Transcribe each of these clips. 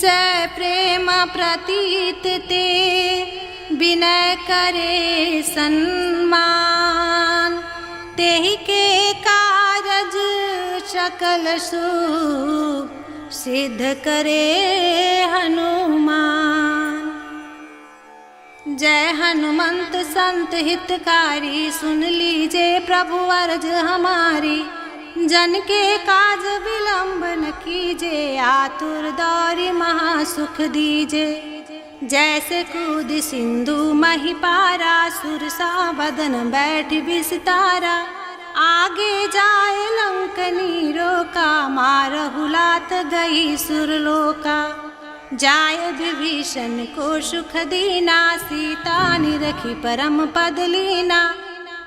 जय प्रेम प्रतीत ते विनय करे सम्मान, तेहि के कारज सकल शुभ सिद्ध करे हनुमान। जय हनुमंत संत हितकारी, सुन लीजे प्रभु अर्ज हमारी। जन के काज विलंब न कीजे, आतुर दौरी महासुख दीजे। जैसे कूद सिंधु मही पारा, सुरसा बदन बैठ विस्तारा। आगे जाए लंकनी रोका, मारहु लात गई सुरलोका। जाय विभीषण को सुख दीना, सीता निरखी परम पद लीना।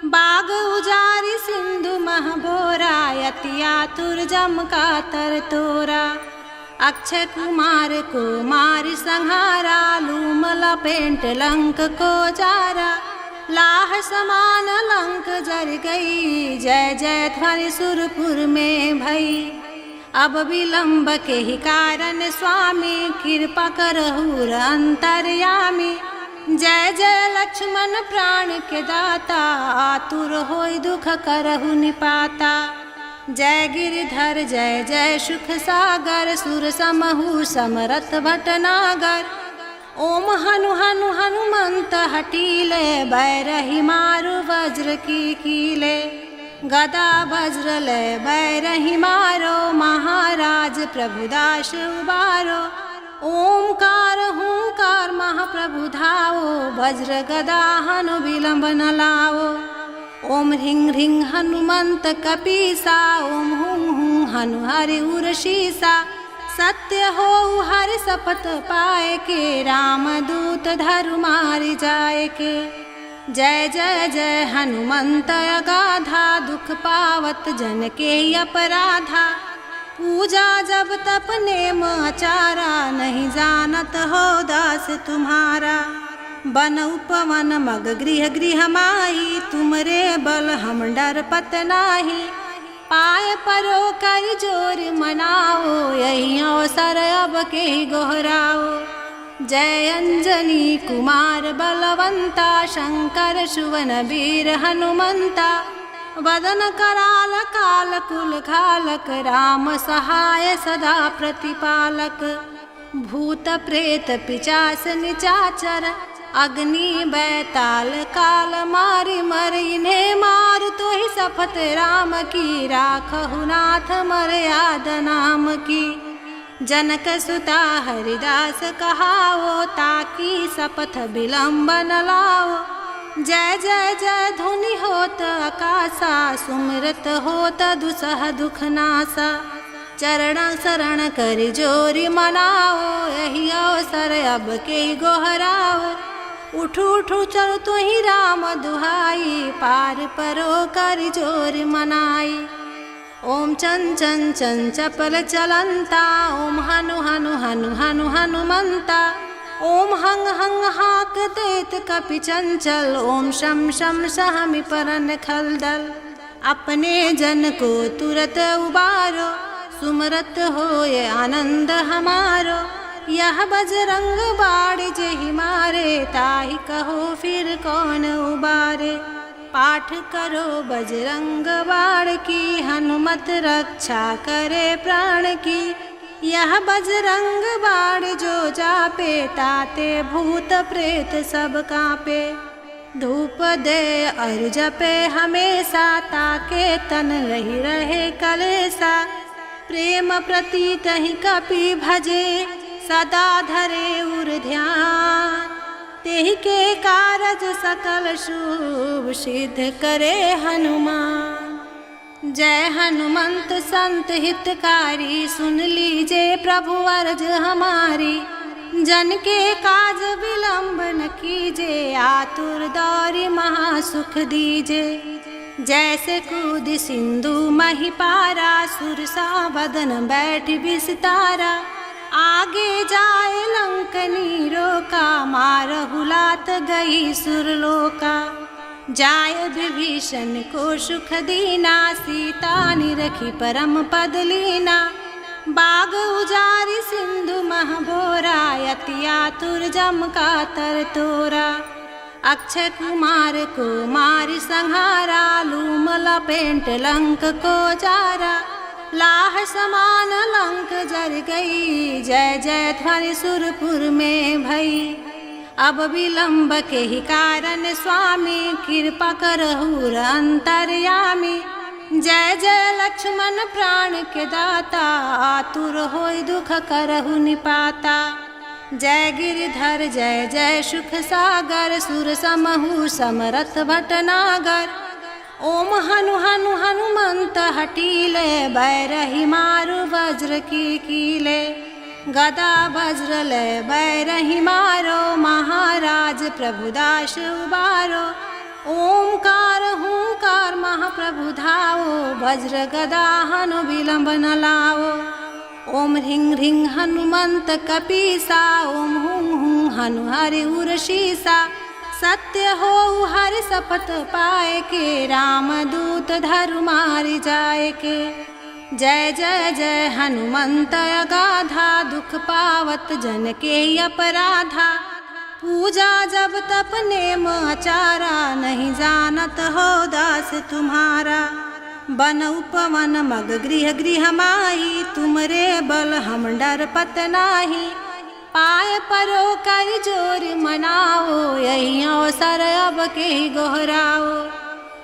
बाग उजारी सिंधु महबोरा, यति आतुर जम का तर तोरा। अक्षय कुमार को मार संहारा, लूम लपेट लंक को जारा। लाह समान लंक जर गई, जय जय ध्वनि सुरपुर में भई। अब विलंब के ही कारण स्वामी, कृपा करहु अंतर्यामी। जय जय लक्ष्मण प्राण के दाता, आतुर होय दुख करहु निपाता। जय गिरिधर जय जय सुख सागर, सुर समहु समरथ भटनागर। ओम हनु हनु हनुमंत हटीले, बैरही मारु वज्र की कीले। गदा वज्र ले बैरही मारो, महाराज प्रभुदास उबारो। ओमकार हुंकार महाप्रभु धाओ, वज्र गदा हनु विलंब न लाओ। ओम ह्रीं ह्रीं हनुमंत कपीसा, ओम हुं हुं हनु हरि उरशीसा। सत्य हो हरि शपथ पाए के, रामदूत धरु मारि जाए के। जय जय जय हनुमंत अगाधा, दुख पावत जन के अपराधा। पूजा जब तप नेम आचारा, नहीं जानत हो दास तुम्हारा। बन उपवन मग गृह गृह माही, तुमरे बल हम डर पत नाही। पाय परो कर जोर मनाओ, यही अवसर अब के गोहराओ। जय अंजनी कुमार बलवंता, शंकर सुवन वीर हनुमंता। वदन कराल काल कुल घालक, राम सहाय सदा प्रतिपालक। भूत प्रेत पिचास निचाचर, अग्नि बैताल काल मारि मर। इन्हें मार तो ही शपथ राम की, राखहु नाथ मर्याद नाम की। जनक सुता हरिदास कहाओ, ताकि शपथ विलंब न लाओ। जय जय जय धुनि होत आकाशा, सुमिरत होत दुसह दुख नासा। चरण शरण कर जोरी मनाओ, यही अवसर अब के गोहराओ। उठू उठू चल तो ही राम दुहाई, पार परो कर जोर मनाई। ओम चन चन चन चपल चलंता, ओम हनु हनु हनु हनु हनुमंता। ओम हंग हंग हाक देत कपि चंचल, ओम शम शम सहमि परन खलदल। अपने जन को तुरत उबारो, सुमरत होय आनंद हमारो। यह बजरंग बाण जेहि मारे, ताहि कहो फिर कौन उबारे। पाठ करो बजरंग बाण की, हनुमत रक्षा करे प्राण की। यह बजरंग बाण जो जापे, ताते भूत प्रेत सब कांपे। धूप दे और जपे हमेशा, ताके तन रही रहे कलेसा। प्रेम प्रतीत ही कपि भजे, सदा धरे उर ध्यान। तेहि के कारज सकल शुभ सिद्ध करे हनुमान। जय हनुमंत संत हितकारी, सुन लीजे प्रभु अर्ज हमारी। जन के काज विलंब न कीजे, आतुर दौरी महासुख दीजे। जैसे कूद सिंधु मही पारा, सुरसा बदन बैठ विस्तारा। आगे जाए लंकनी रोका, मारहु लात गई सुरलोका। जाय विभीषण को सुख दीना, सीता निरखी परम पद लीना। बाग उजारी सिंधु महबो यति आतुर जम का तर तोरा। अक्षय कुमार को मारी संहारा, लूम लपेट लंक को जारा। लाह समान लंक जर गई, जय जय ध्वनि सुरपुर में भई। अब विलंब के ही कारण स्वामी, कृपा करहु अंतर्यामी। जय जय लक्ष्मण प्राण के दाता, आतुर होय दुख करहु निपाता। जय गिरिधर जय जय सुख सागर, सुर समहु समरथ भटनागर। ओम हनु हनु हनुमंत हटीले, बैरही मारु वज्र की कीले। गदा वज्र ले बैरही मारो, महाराज प्रभुदास उबारो। ओमकार हुंकार महाप्रभु धाओ, वज्र गदा हनु विलंब न लाओ। ओम ह्रीं ह्रीं हनुमंत कपीसा, ओम हुं हुं हनु हरि उर्षीसा। सत्य हो हरि शपथ पाए के, रामदूत धरु मारि जाए के। जय जय जय हनुमंत अगाधा, दुख पावत जन के अपराधा। पूजा जब तप नेम आचारा, नहीं जानत हो दास तुम्हारा। बन उपवन मग गृह गृह माही, तुमरे बल हम डर पत नाही। पाए परो कर जोर मनाओ, यही अवसर अब के गोहराओ।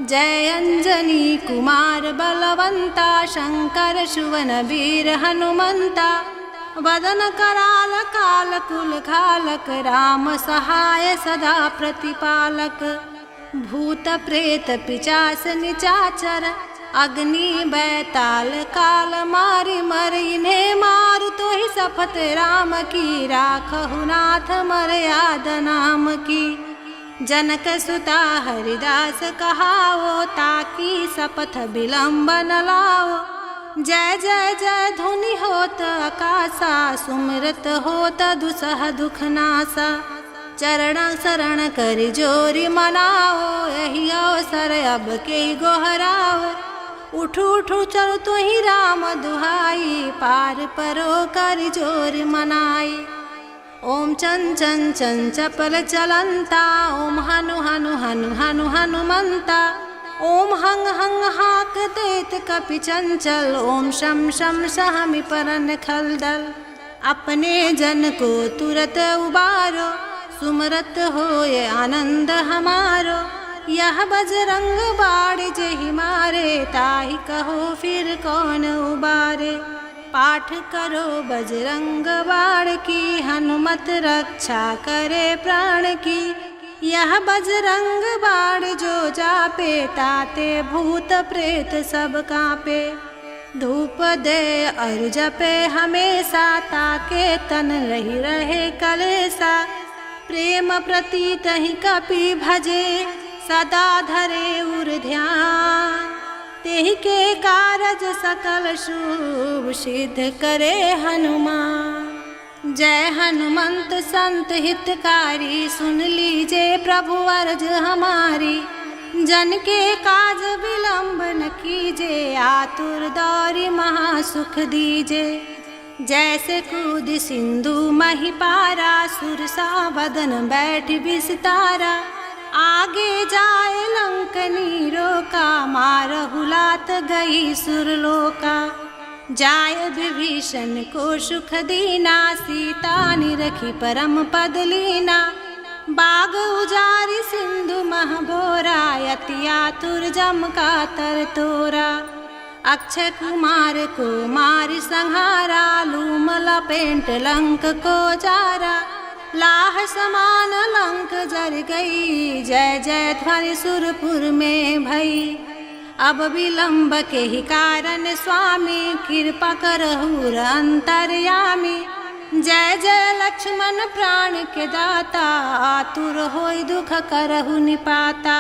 जय अंजनी कुमार बलवंता, शंकर सुवन वीर हनुमंता। वदन कराल काल कुल खालक, राम सहाय सदा प्रतिपालक। भूत प्रेत पिचास निचाचर, अग्नि बैताल काल मारि मर। इन्हें मारु तो ही शपथ राम की, राखहु नाथ मर्याद नाम की। जनक सुता हरिदास कहाओ, ताकि शपथ विलंब न लाओ। जय जय जय धुनि होत आकाशा, सुमिरत होत दुसह दुख नासा। चरण शरण कर जोरी मनाओ, यही अवसर अब के गोहराओ। उठू उठू चलो तो ही राम दुहाई, पार परो कर जोर मनाई। ओम चन चन चन चपल चलंता, ओम हनु हनु हनु हनु हनुमंता। ओम हंग हंग हाक देत कपि चंचल, ओम शम शम सहमि परन खलदल। अपने जन को तुरत उबारो, सुमरत होए आनंद हमारो। यह बजरंग बाण जेहि मारे, ताहि कहो फिर कौन उबारे। पाठ करो बजरंग बाण की, हनुमत रक्षा करे प्राण की। यह बजरंग बाण जो जापे, ताते भूत प्रेत सब कांपे। धूप दे और जपे हमेशा, ताके तन रही रहे कलेसा। प्रेम प्रति तहि कपि भजे, सदा धरे उर ध्यान। तेहि के कारज सकल शुभ, सिद्ध करे हनुमान। जय हनुमंत संत हितकारी, सुन लीजे प्रभु अर्ज हमारी। जन के काज विलंब न कीजे, आतुर दौरी महासुख दीजे। जैसे कूद सिंधु मही पारा, सुरसा वदन बैठ विस्तारा। आगे जाए लंकनी रोका, मारहु लात गई सुरलोका। जाय विभीषण को सुख दीना, सीता निरखी परम पद लीना। बाग उजारी सिंधु महबोरा, यति आतुर जम का तर तोरा। अक्षय कुमार को मारी संहारा, लूम लपेट लंक को जारा। लाह समान लंक जर गई, जय जय ध्वनि सुरपुर में भई। अब विलंब के ही कारण स्वामी, कृपा करहु अंतर्यामी। जय जय लक्ष्मण प्राण के दाता, आतुर होय दुख करहु निपाता।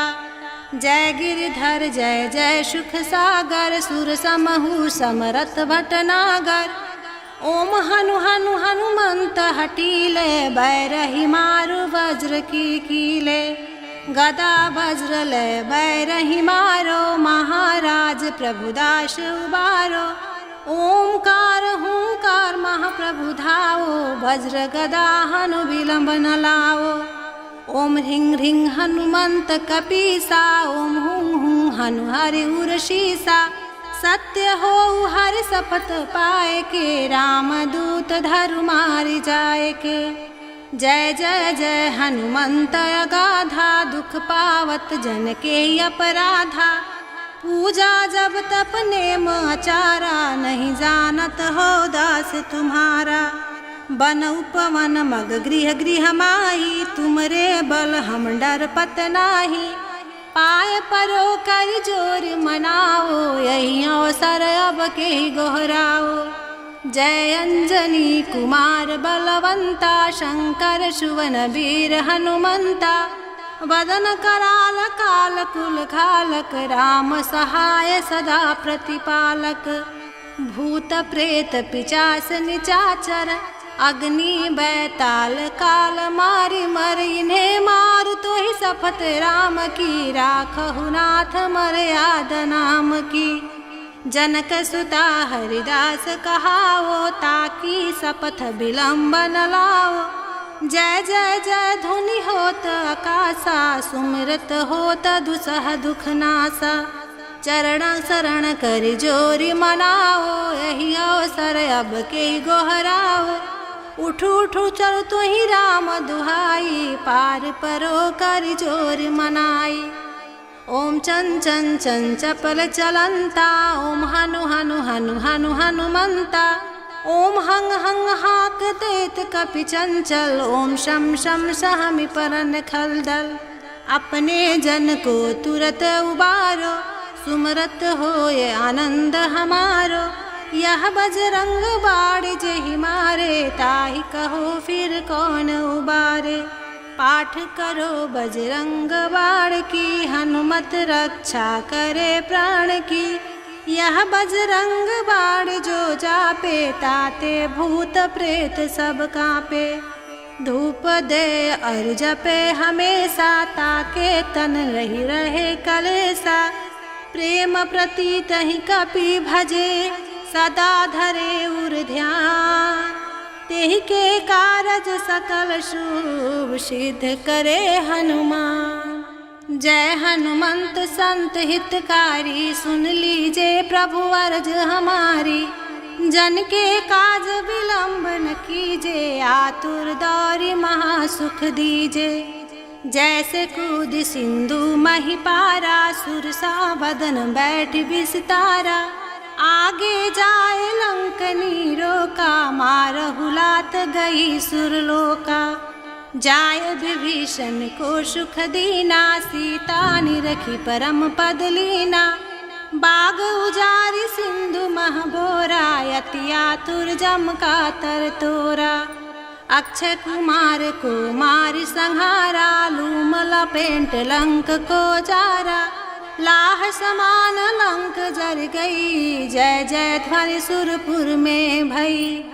जय गिरिधर जय जय सुख सागर, सुर समहु समरथ भटनागर। ओम हनु हनु हनुमंत हटीले, बैरही मारु वज्र की कीले। गदा वज्र ले बैरही मारो, महाराज प्रभुदास उबारो। ओमकार हुंकार महाप्रभु धाओ, वज्र गदा हनु विलंब न लाओ। ओम ह्रीं ह्रीं हनुमंत कपीसा, ओम हुं हुं हनु हरि उर्षीसा। सत्य हो हरि शपथ पाए के, राम दूत धरु मारि जाए के। जय जय जय हनुमंत अगाधा, दुख पावत जन के अपराधा। पूजा जब तप नेम आचारा, नहीं जानत हो दास तुम्हारा। बन उपवन मग गृह गृह माही, तुमरे बल हम डर पत नाही। पाय परो कर जोर मनाओ, यही अवसर अब के गोहराओ। जय अंजनी कुमार बलवंता, शंकर सुवन वीर हनुमंता। वदन कराल काल कुल खालक, राम सहाय सदा प्रतिपालक। भूत प्रेत पिचास निचाचर, अग्नि बैताल काल मारि मर। इन्हें मारु तो ही शपथ राम की, राखहु नाथ मर्याद नाम की। जनक सुता हरिदास कहावो, ताकि शपथ विलंब न लाओ। जय जय जय धुनि होत आकाशा, सुमिरत होत दुसह दुख नासा। चरण शरण कर जोरि मनाओ, यही अवसर अब के गोहराओ। उठू उठू चल तो ही राम दुहाई, पार परो कर जोर मनाई। ओम चन चन चन चपल चलंता, ओम हनु हनु हनु हनु हनुमंता। ओम हंग हंग हाक देत कपि चंचल, ओम शम शम सहमि परन खलदल। अपने जन को तुरत उबारो, सुमरत होए आनंद हमारो। यह बजरंग बाण जेहि मारे, ताहि कहो फिर कौन उबारे। पाठ करो बजरंग बाण की, हनुमत रक्षा करे प्राण की। यह बजरंग बाण जो जापे, ताते भूत प्रेत सब कांपे। धूप दे और जपे हमेशा, ताके तन रही रहे कलेसा। प्रेम प्रतीत ही कपि भजे, सदा धरे उर ध्यान। तेहि के कारज सकल शुभ, सिद्ध करे हनुमान। जय हनुमंत संत हितकारी, सुन लीजे प्रभु अर्ज हमारी। जन के काज विलंब न कीजे, आतुर दौरी महासुख दीजे। जैसे कूद सिंधु मही पारा, सुरसा बदन बैठ विस्तारा। आगे जाए लंकनी रोका, मारहु लात गई सुरलोका। जाय विभीषण को सुख दीना, सीता निरखी परम पद लीना। बाग उजारि सिंधु मह बोरा, यति आतुर जम का तर तोरा। अक्षय कुमार को मारि संहारा, लूम लपेट लंक को जारा। लाह समान लंक जर गई, जय जय ध्वनि सुरपुर में भई।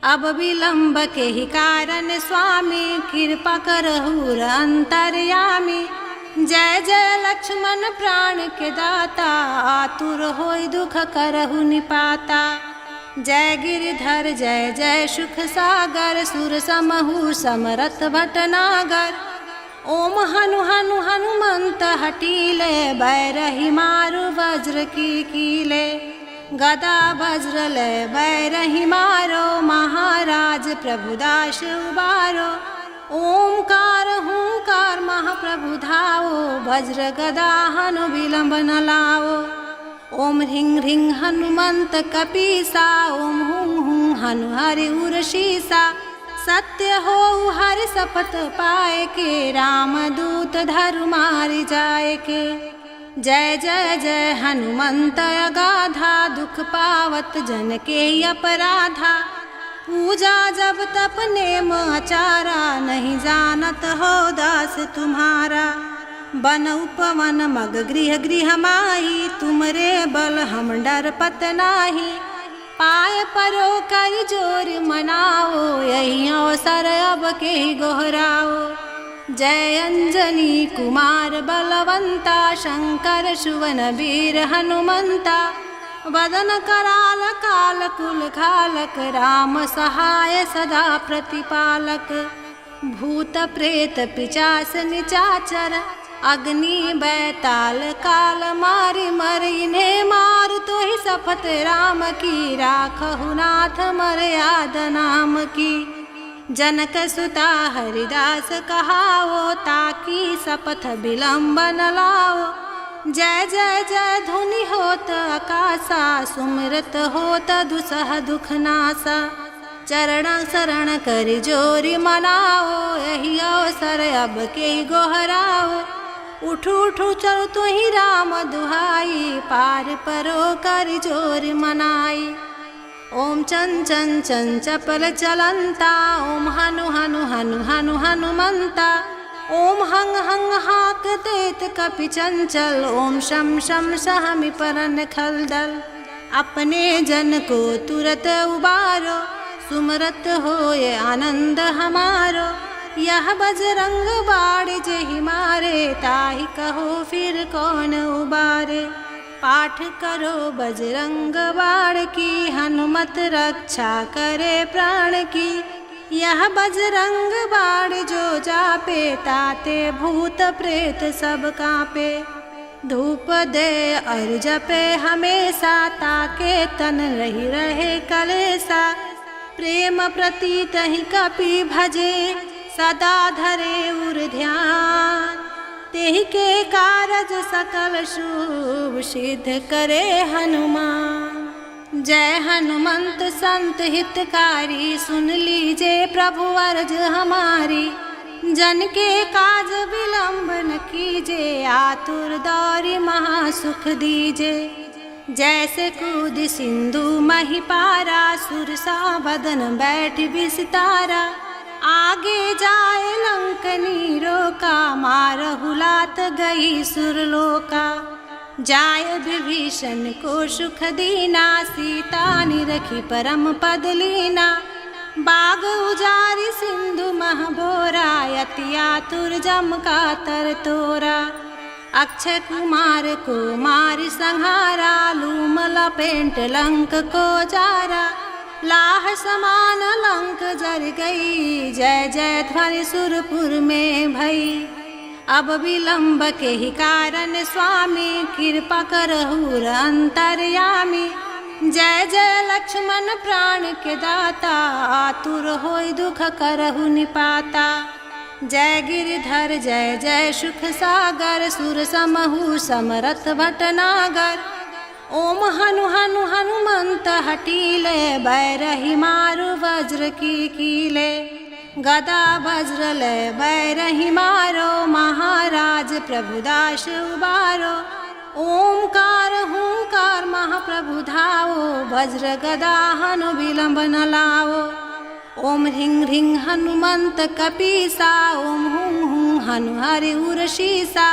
अब विलंब के ही कारण स्वामी, कृपा करहु अंतर्यामी। जय जय लक्ष्मण प्राण के दाता, आतुर होय दुख करहु निपाता। जय गिरिधर जय जय सुख सागर, सुर समहु समरथ भटनागर। ओम हनु हनु हनुमंत हटीले, बैरही मारु वज्र की कीले। गदा वज्र ले बैरही मारो, महाराज प्रभुदास उबारो। ओमकार हुंकार महाप्रभु धाओ, वज्र गदा हनु विलंब न लाओ। ओम ह्रीं ह्रीं हनुमंत कपीसा, ओम हुं हुं हनु हरि उर्षीसा। सत्य हो हरि शपथ पाए के, राम दूत धरु मारि जाए के। जय जय जय हनुमंत अगाधा, दुख पावत जन के अपराधा। पूजा जब तप नेम आचारा, नहीं जानत हो दास तुम्हारा। बन उपवन मग गृह गृह माही, तुमरे बल हम डर पत नाही। पाय परो कर जोर मनाओ, यही अवसर अब के गोहराओ। जय अंजनी कुमार बलवंता, शंकर सुवन वीर हनुमंता। वदन कराल काल कुल खालक राम सहाय सदा प्रतिपालक। भूत प्रेत पिचास निचाचर अग्नि बैताल काल मारि मर इन्हें मार तो ही सपथ राम की राखहु नाथ मर्याद नाम की। जनक सुता हरिदास कहावो ताकि सपथ विलंब न लाओ। जय जय जय धुनि होत आकाशा सुमिरत होत दुसह दुख नासा। चरण शरण कर जोरी मनाओ यही अवसर अब के गोहराओ। उठू उठू चलो तो ही राम दुहाई पार परो कर जोर मनाई। ओम चन चन चन चपल चलंता ओम हनु हनु हनु हनु हनुमंता। ओम हंग हंग हाक देत कपि चंचल ओम शम शम सहमि परन खलदल। अपने जन को तुरत उबारो सुमरत होए आनंद हमारो। यह बजरंग बाण जेहि मारे ताहि कहो फिर कौन उबारे। पाठ करो बजरंग बाण की हनुमत रक्षा करे प्राण की। यह बजरंग बाण जो जापे ताते भूत प्रेत सब कांपे। धूप दे और जपे हमेशा ताके तन रही रहे कलेसा। प्रेम प्रतीत ही कपि भजे सदा धरे उर ध्यान। तेहि के कारज सकल शुभ सिद्ध करे हनुमान। जय हनुमंत संत हितकारी सुन लीजे प्रभु अर्ज हमारी। जन के काज विलंब न कीजे आतुर दौरी महासुख दीजे। जैसे कूद सिंधु मही पारा सुरसा बदन बैठ बिसितारा। आगे जाए लंकनी रोका मारहु लात गई सुरलोका। जाय विभीषण को सुख दीना सीता निरखी परम पद लीना। बाग उजारी सिंधु महबोरा यति आतुर जम का तर तोरा। अक्षय कुमार को मारि संहारा लूम लपेट लंक को जारा। लाह समान लंक जर गई जय जय ध्वनि सुरपुर में भई। अब विलंब के ही कारण स्वामी कृपा करहु अंतर्यामी। जय जय लक्ष्मण प्राण के दाता आतुर होय दुख करहु निपाता। जय गिरिधर जय जय सुख सागर सुर समहु समरथ भटनागर। ओम हनु हनु हनुमंत हटीले बैरही मारु वज्र की कीले। गदा वज्र ले बैरही मारो महाराज प्रभुदास उबारो। ओमकार हुंकार महाप्रभु धाओ वज्र गदा हनु विलंब न लाओ। ओम ह्रीं ह्रीं हनुमंत कपीसा ओम हुं हुं हनु हरि उरशीसा।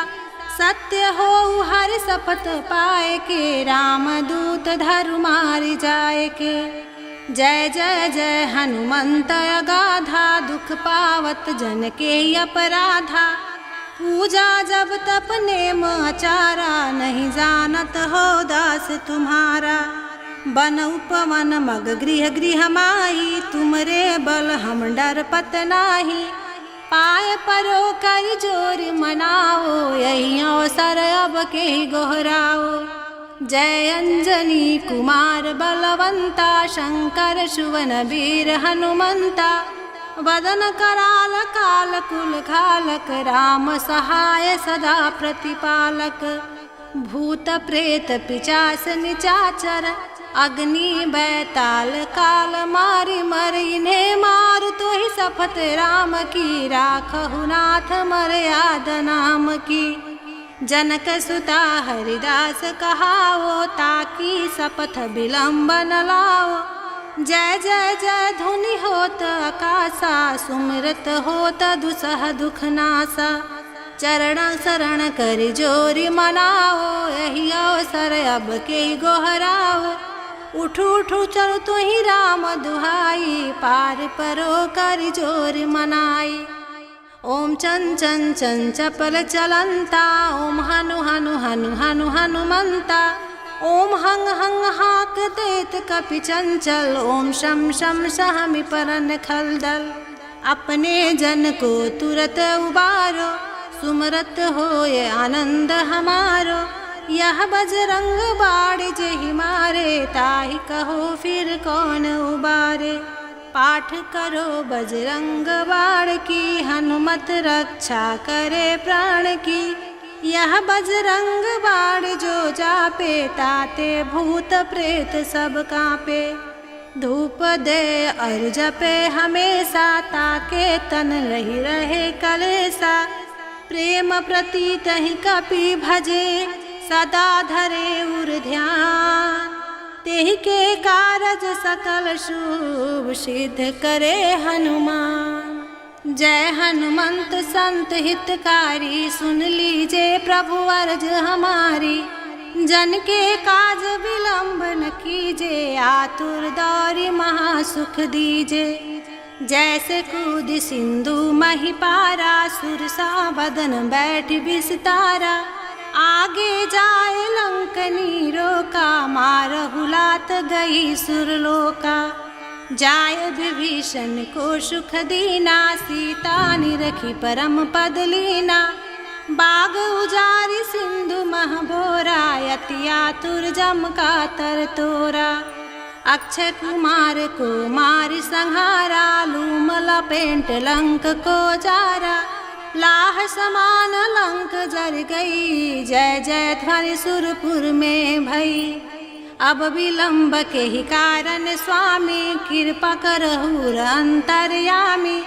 सत्य हो हरि शपथ पाए के राम दूत धरु मारि जाए के। जय जय जय हनुमंत अगाधा दुख पावत जन के अपराधा। पूजा जब तप नेम आचारा नहीं जानत हो दास तुम्हारा। बन उपवन मग गृह गृह माही तुमरे बल हम डर पत नाही। पाय परो कर जोर मनाओ यही अवसर अब के गोहराओ। जय अंजनी कुमार बलवंता शंकर सुवन वीर हनुमंता। वदन कराल काल कुल खालक राम सहाय सदा प्रतिपालक। भूत प्रेत पिचास निचाचर अग्नि बैताल काल मारि मर इन्हें मार तो ही सपथ राम की राखहु नाथ मर्याद नाम की। जनक सुता हरिदास कहावो ताकि सपथ विलंब न लाओ। जय जय जय धुनि होत आकाशा सुमिरत होत दुसह दुख नासा। चरण शरण कर जोरी मनाओ यही अवसर अब के गोहराओ। उठू उठू चलो तो ही राम दुहाई पार परो कर जोर मनाई। ओम चन चन चन चपल चलंता ओम हनु हनु हनु हनु हनुमंता। ओम हंग हंग हाक देत कपि चंचल, ओम शम शम सहमि परन खलदल। अपने जन को तुरत उबारो, सुमरत होय आनंद हमारो। यह बजरंग बाण जेहि मारे, ताहि कहो फिर कौन उबारे। पाठ करो बजरंग बाण की, हनुमत रक्षा करे प्राण की। यह बजरंग बाण जो जापे, ताते भूत प्रेत सब कांपे। धूप दे और जपे हमेशा, ताके तन रही रहे कलेसा। प्रेम प्रतीत ही कपि भजे, सदा धरे उर ध्यान। तेहि के कारज सकल शुभ, सिद्ध करे हनुमान। जय हनुमंत संत हितकारी, सुन लीजिए प्रभु अर्ज हमारी। जन के काज विलंब न कीजे, आतुर दौरी महासुख दीजे। जैसे कूद सिंधु मही पारा, सुरसा बदन बैठ बिस्तारा। आगे जाए लंकनी रोका, मारहु लात गई सुरलोका। जाय विभीषण को सुख दीना, सीता निरखी परम पद लीना। बाग उजारि सिंधु मह बोरा, यति आतुर जम का तर तोरा। अक्षय कुमार को मारि संहारा, लूम लपेट लंक को जारा। लाह समान लंक जर गई, जय जय ध्वनि सुरपुर में भई। अब विलंब के ही कारण स्वामी, कृपा करहु अंतर्यामी।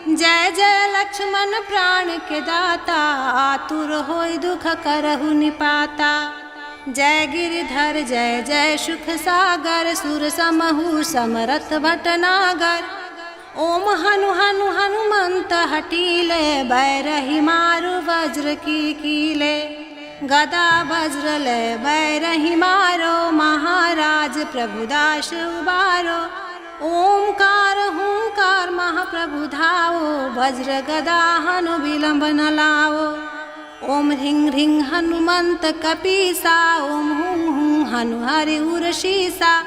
जय जय लक्ष्मण प्राण के दाता, आतुर होय दुख करहु निपाता। जय गिरिधर जय जय सुख सागर, सुर समहु समरथ भटनागर। ओम हनु हनु हनुमंत हटीले, बैरही मारु वज्र की कीले। गदा वज्र ले बैरही मारो, महाराज प्रभुदास उबारो। ओमकार हुंकार महाप्रभु धाओ, वज्र गदा हनु विलंब न लाओ। ओम ह्रीं ह्रीं हनुमंत कपीसा, ओम हुं हुं हनु हरि उरशीसा।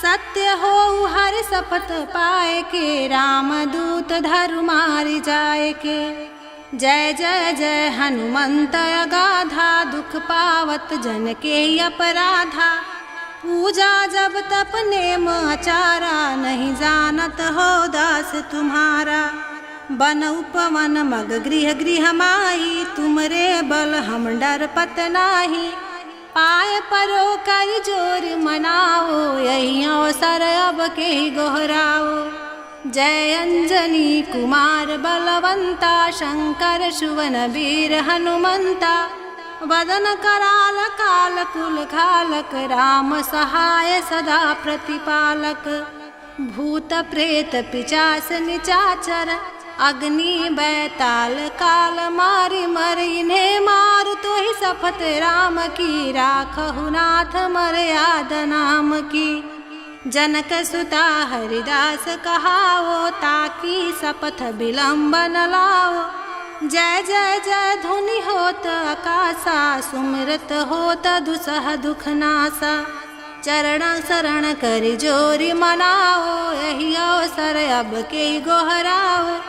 सत्य हो हर शपथ पाए के, रामदूत धरु मारि जाए के। जय जय जय हनुमंत अगाधा, दुख पावत जन के अपराधा। पूजा जब तप नेम आचारा, नहीं जानत हो दास तुम्हारा। बन उपवन मग गृह गृह माही, तुमरे बल हम डर पत नाही। पाय परो कर जोर मनाओ, यही अवसर अब के गोहराओ। जय अंजनी कुमार बलवंता, शंकर सुवन वीर हनुमंता। वदन कराल काल कुल घालक, राम सहाय सदा प्रतिपालक। भूत प्रेत पिचास निचाचर, अग्नि बैताल काल मारि मर। इन्हें मार तो ही शपथ राम की, राखहु नाथ मर्याद नाम की। जनक सुता हरिदास कहाओ, ताकि शपथ विलंब न लाओ। जय जय जय धुनि होत आकाशा, सुमिरत होत दुसह दुख नासा। चरण शरण कर जोरी मनाओ, यही अवसर अब के गोहराओ।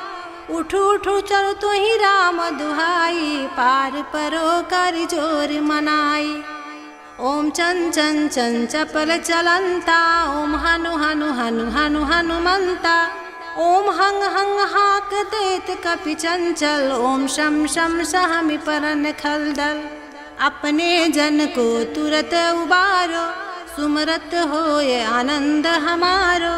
उठू उठू चलो तो ही राम दुहाई, पार परो कर जोर मनाई। ओम चन चन चन चपल चलंता, ओम हनु हनु हनु हनु हनुमंता। ओम हंग हंग हाक देत कपि चंचल, ओम शम शम सहमि परन खलदल। अपने जन को तुरत उबारो, सुमरत होय आनंद हमारो।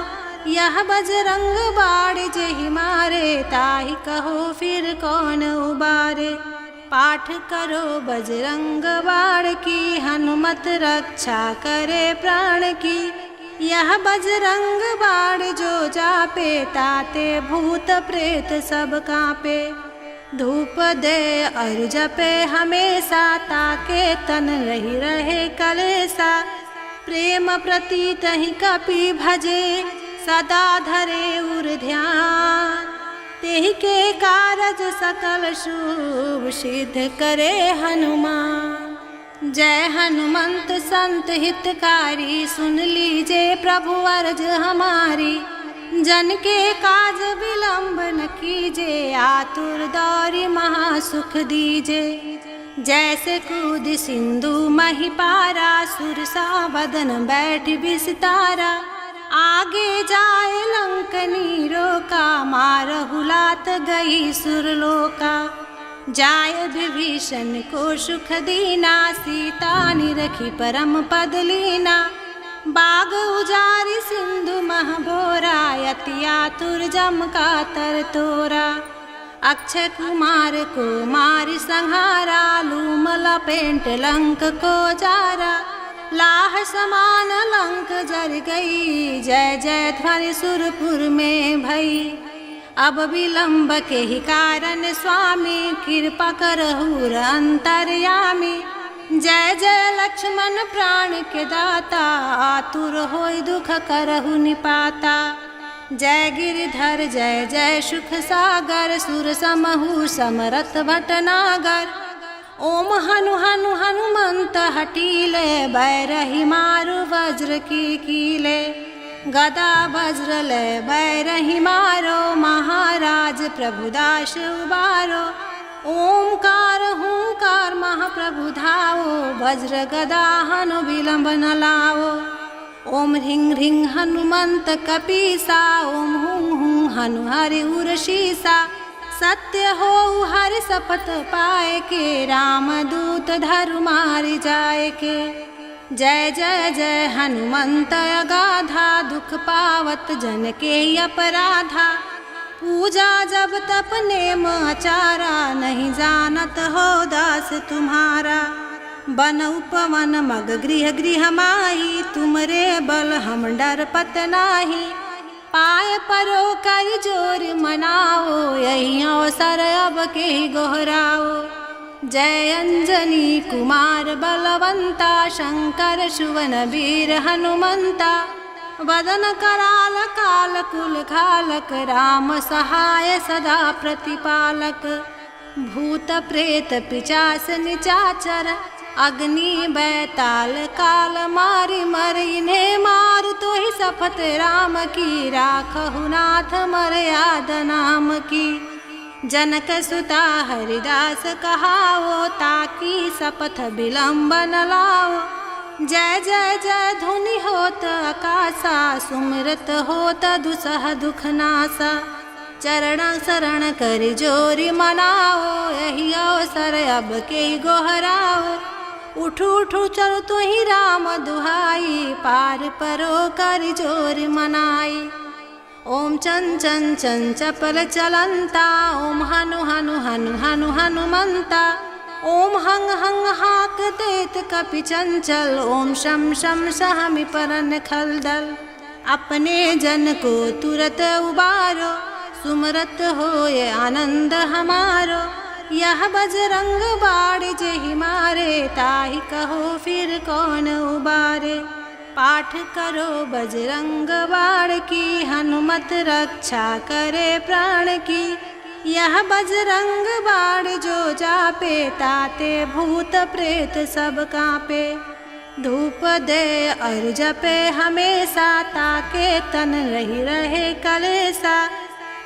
यह बजरंग बाण जेहि मारे, ताहि कहो फिर कौन उबारे। पाठ करो बजरंग बाण की, हनुमत रक्षा करे प्राण की। यह बजरंग बाण जो जापे, ताते भूत प्रेत सब कांपे। धूप दे और जपे हमेशा, ताके तन रही रहे कलेसा। प्रेम प्रतीत ही कपि भजे, सदा धरे उर ध्यान। तेहि के कारज सकल शुभ, सिद्ध करे हनुमान। जय हनुमंत संत हितकारी, सुन लीजे प्रभु अर्ज हमारी। जन के काज विलंब न कीजे, आतुर दौरी महासुख दीजे। जैसे कूद सिंधु मही पारा, सुरसा बदन बैठ विस्तारा। आगे जाए लंकनी रोका, मारहु लात गई सुरलोका। जाय विभीषण को सुख दीना, सीता निरखी परम पद लीना। बाग उजारी सिंधु मह बोरा, यति आतुर जम का तर तोरा। अक्षय कुमार को मारि संहारा, लूम लपेट लंक को जारा। लाह समान लंक जर गई, जय जय ध्वनि सुरपुर में भई। अब विलंब के ही कारण स्वामी, कृपा करहु अंतर्यामी। जय जय लक्ष्मण प्राण के दाता, आतुर होय दुख करहु निपाता। जय गिरिधर जय जय सुख सागर, सुर समहु समरथ भटनागर। ओम हनु हनु हनुमंत हटीले, बैरही मारु वज्र की कीले। गदा वज्र लय बैरही मारो, महाराज प्रभुदास उबारो। ओमकार हुंकार महाप्रभु धाओ, वज्र गदा हनु विलंब न लाओ। ओम ह्रीं ह्रीं हनुमंत कपीसा, ओम हुं हुं हनु हरि उरशीसा। सत्य हो हरि शपथ पाए के, रामदूत धरु मारि जाए के। जय जय जय हनुमंत अगाधा, दुख पावत जन के अपराधा। पूजा जब तप नेम आचारा, नहीं जानत हो दास तुम्हारा। बन उपवन मग गृह गृह माही, तुमरे बल हम डर पत नाही। पाय परो कर जोर मनाओ, यही अवसर अब के गोहराओ। जय अंजनी कुमार बलवंता, शंकर सुवन वीर हनुमंता। वदन कराल काल कुल खालक, राम सहाय सदा प्रतिपालक। भूत प्रेत पिचास निचाचर, अग्नि बैताल काल मारि मर। इन्हें मारु तो ही शपथ राम की, राखहु नाथ मर्याद नाम की। जनक सुता हरिदास कहाओ, ताकि शपथ विलंब न लाओ। जय जय जय धुनि होत आकाशा, सुमिरत होत दुसह दुख नासा। चरण शरण कर जोरी मनाओ, यही अवसर अब के गोहराओ। उठू उठू चलो तो ही राम दुहाई, पार परो कर जोर मनाई। ओम चन चन चन चपल चलंता, ओम हनु हनु हनु हनु हनुमंता। ओम हंग हंग हाक देत कपि चंचल, ओम शम शम सहमि परन खलदल। अपने जन को तुरत उबारो, सुमरत होय आनंद हमारो। यह बजरंग बाण जेहि मारे, ताहि कहो फिर कौन उबारे। पाठ करो बजरंग बाण की, हनुमत रक्षा करे प्राण की। यह बजरंग बाण जो जापे, ताते भूत प्रेत सब कांपे। धूप दे और जपे हमेशा, ताके तन रही रहे कलेसा।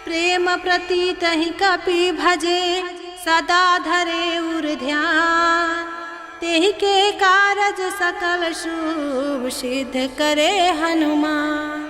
प्रेम प्रतीत ही कपि भजे, सदा धरे उर ध्यान। तेहि के कारज सकल शुभ सिद्ध करे हनुमान।